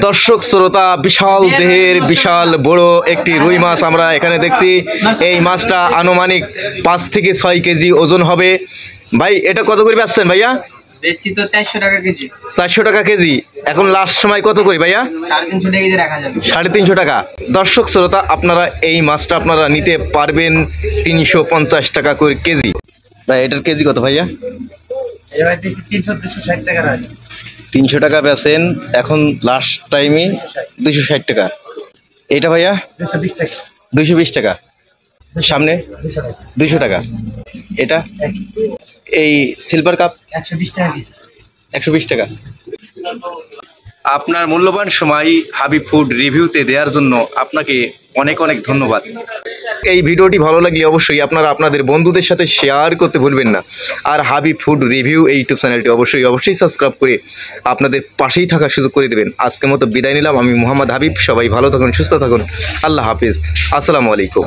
দর্শক শ্রোতা, বিশাল দেহের বিশাল বড় একটি রুই মাছ আমরা এখানে দেখছি। এই মাছটা আনুমানিক 5 থেকে 6 কেজি ওজন হবে। ভাই এটা কত করে বেচছেন ভাইয়া? বেচছি তো 400 টাকা কেজি। 400 টাকা কেজি। এখন লাস্ট সময় কত করে ভাইয়া? 350 টাকা কেজি রাখা যাবে। 350 টাকা। দর্শক শ্রোতা, আপনারা এই মাছটা আপনারা নিতে পারবেন 350 টাকা করে কেজি। ভাই এটার কেজি কত ভাইয়া? এটা ভাই 300-260 টাকা রাখা। 300 টাকা বেচেন, এখন লাস্ট টাইমে 260 টাকা। এটা ভাইয়া 220 টাকা। 220 টাকা। সামনে 200 টাকা। এটা এই সিলভার কাপ 120 টাকা কেজি। 120 টাকা। আপনার মূল্যবান সময় হাবিব ফুড রিভিউতে দেওয়ার জন্য আপনাকে অনেক অনেক ধন্যবাদ। এই ভিডিওটি ভালো লাগলে অবশ্যই আপনারা আপনাদের বন্ধুদের সাথে শেয়ার করতে ভুলবেন না। আর হাবিব ফুড রিভিউ এই ইউটিউব চ্যানেলটি অবশ্যই সাবস্ক্রাইব করে আপনাদের পাশেই থাকার সুযোগ করে দেবেন। আজকের মতো বিদায় নিলাম। আমি মোহাম্মদ হাবিব। সবাই ভালো থাকুন, সুস্থ থাকুন। আল্লাহ হাফিজ। আসসালামু আলাইকুম।